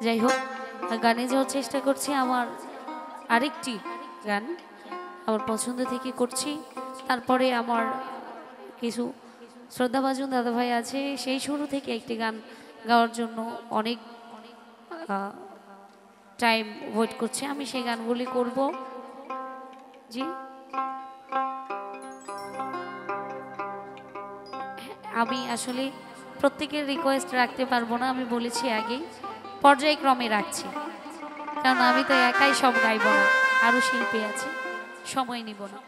যাই হোক গানে যাওয়ার চেষ্টা করছি। আমার আরেকটি গান আমার পছন্দ থেকে করছি। তারপরে আমার কিছু শ্রদ্ধাভাজন দাদাভাই আছে, সেই শুরু থেকে একটি গান গাওয়ার জন্য অনেক টাইম ওয়েট করছে। আমি সেই গানগুলি করব। জি, আমি আসলে প্রত্যেকের রিকোয়েস্ট রাখতে পারবো না, আমি বলেছি আগেই পর্যায়ক্রমে রাখছি, কারণ আমি তো একাই সব গাইব না, আরও শিল্পী আছে, সময় নিব না।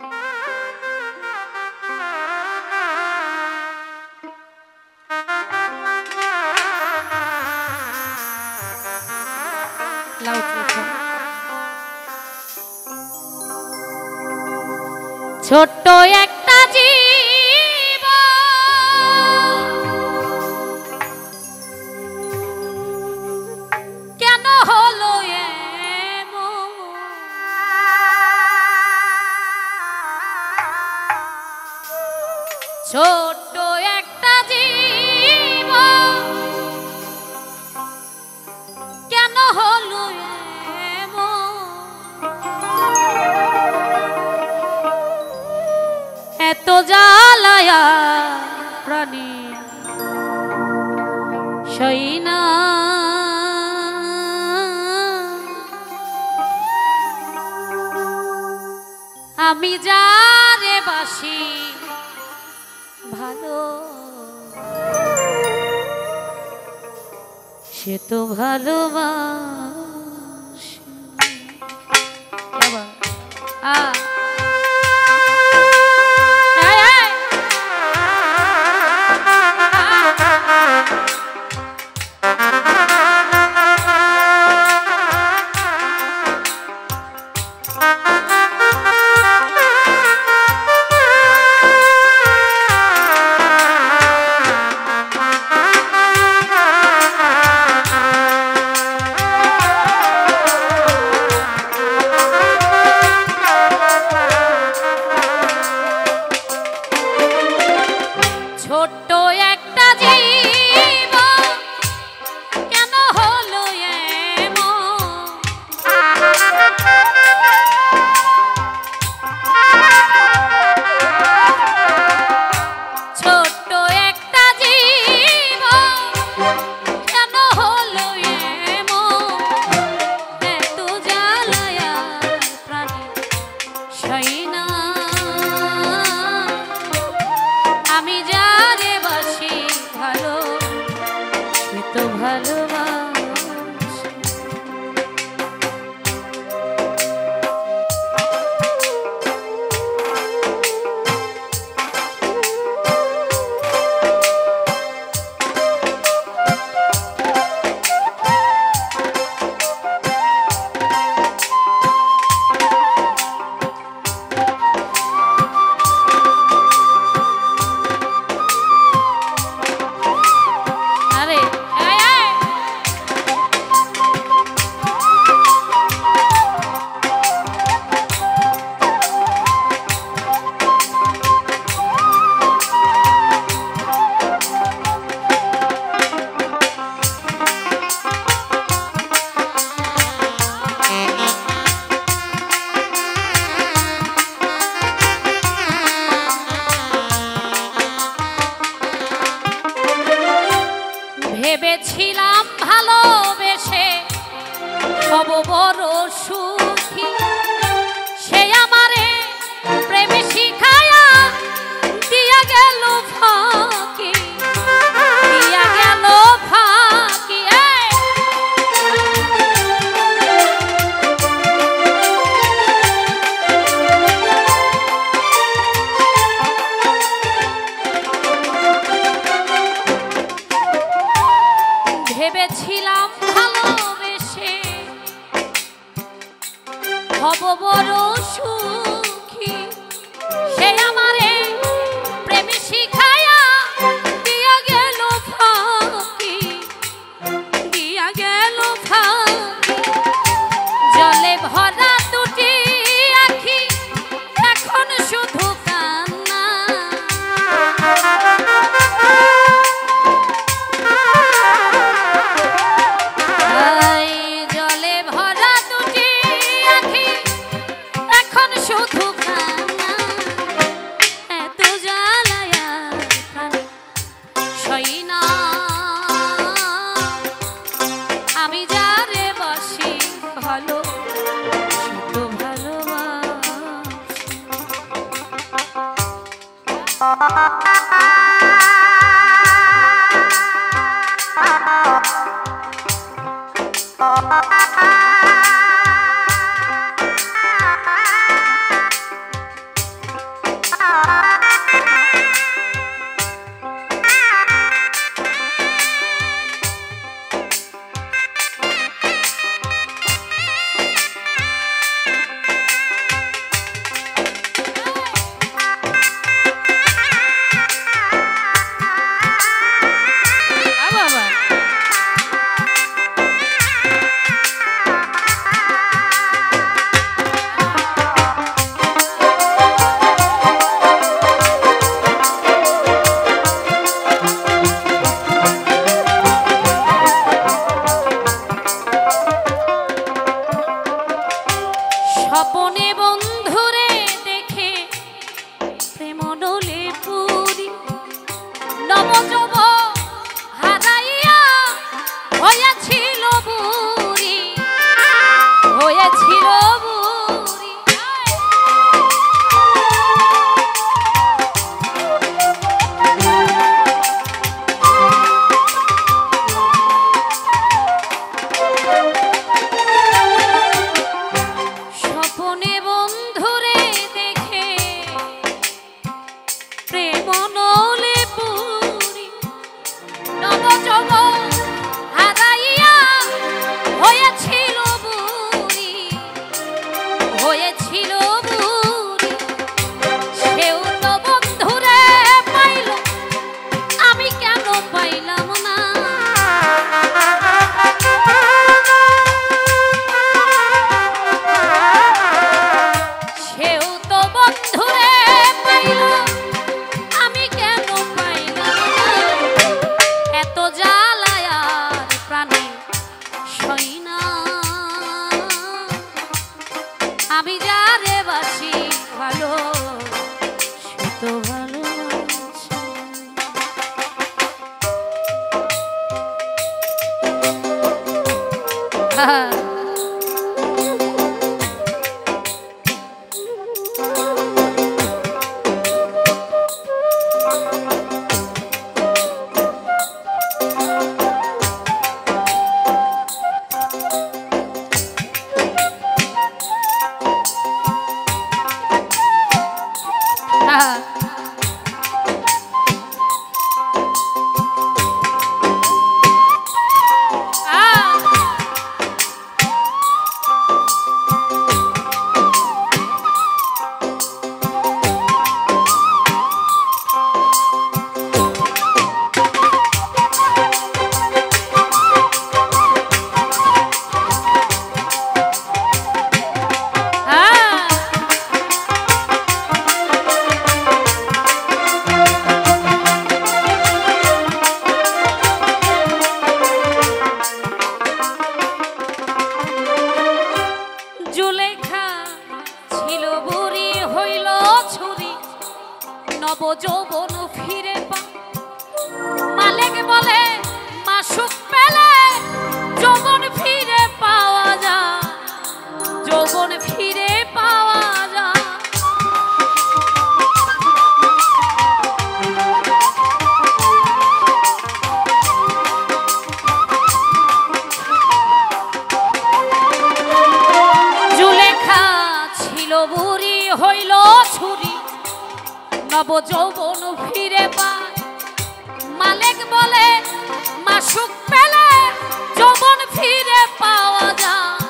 ছোট্ট একটা জীব কেন হলো এমন, ছোট্ট একটা জীব কেন হলো এত জ্বালায়া প্রাণী সইনা, আমি যারে বাসি ভালো সে তো ভালোবাসে। ভেবেছিলাম ভালোবেসে হব বড় সুখী, সে আমারে প্রেমে শিখায়া দিয়া গেল ফাঁকি, দিয়া গেল ফাঁকি। ভেবেছিলাম ভালোবেসে হব বড় সুখী, সে আমারে প্রেমে শিখায়া দিয়া গেল ফাঁকি, দিয়া গেল ফাঁকি। জলে ভরা দুটি আখি এখন শুধু কান্না, আয় স্বপনে বন্ধুরে দেখে প্রেম ডোলে পুরি নবযুব হারাইয়া হয়েছিল বুড়ি হয়েছিল বুড়ি স্বপনে বন্ধুরে দেখে প্রেম নলে পুরি নবযুব হারাইয়া হয়েছিল বুড়ি হয়েছিল বুড়ি সেও তো বন্ধুরে পাইল আমি কেন পাইলাম না সেও তো বন্ধুরে পাইল আমি কেন পাইলাম না এত জ্বালায় আর প্রাণে সই না আমি যারে বাসি ভালো সে তো ভালোবাসে জুলেখা ছিল বুড়ি হইল ছুরি নবযৌবন ফিরে পা মালিক বলে মাসুক পেলে যৌবন ফিরে পাওয়া যায় যৌবন ফিরে পাওয়া যায় জুলেখা ছিল বুড়ি হইল ছুরি নবযৌবন ফিরে পায় মালিক বলে মাসুক পেলে যৌবন ফিরে পাওয়া যায়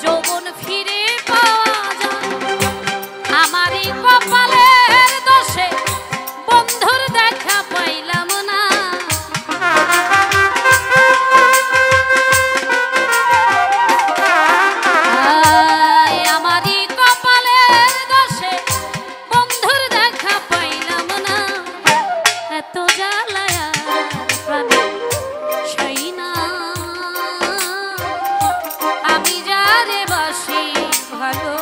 যৌবন ফিরে পাওয়া যায় আমারই কপালের দোষে বন্ধুর দেখা পাইলাম না আমারই কপালের দোষে বন্ধুর দেখা পাইলাম না এত জ্বালায় প্রাণে সই না আমি যারে বাসি ভালো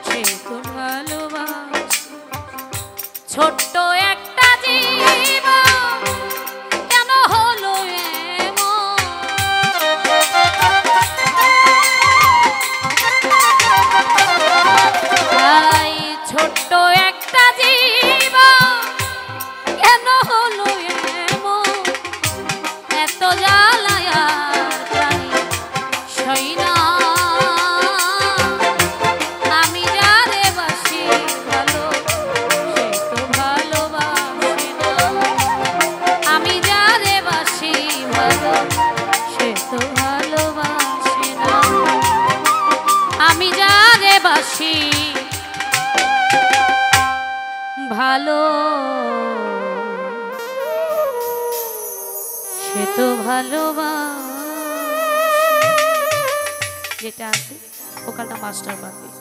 সে তো ভালোবাসে ছোট্ট একটা জীবন কেন হলো এমন আই ছোট্ট একটা জীবন কেন হলো এমন এত জ্বালায় প্রাণে ভালোবাসি ভালো সে তো ভালোবাসি যেটা আছে ওখানটা মাস্টার বাদ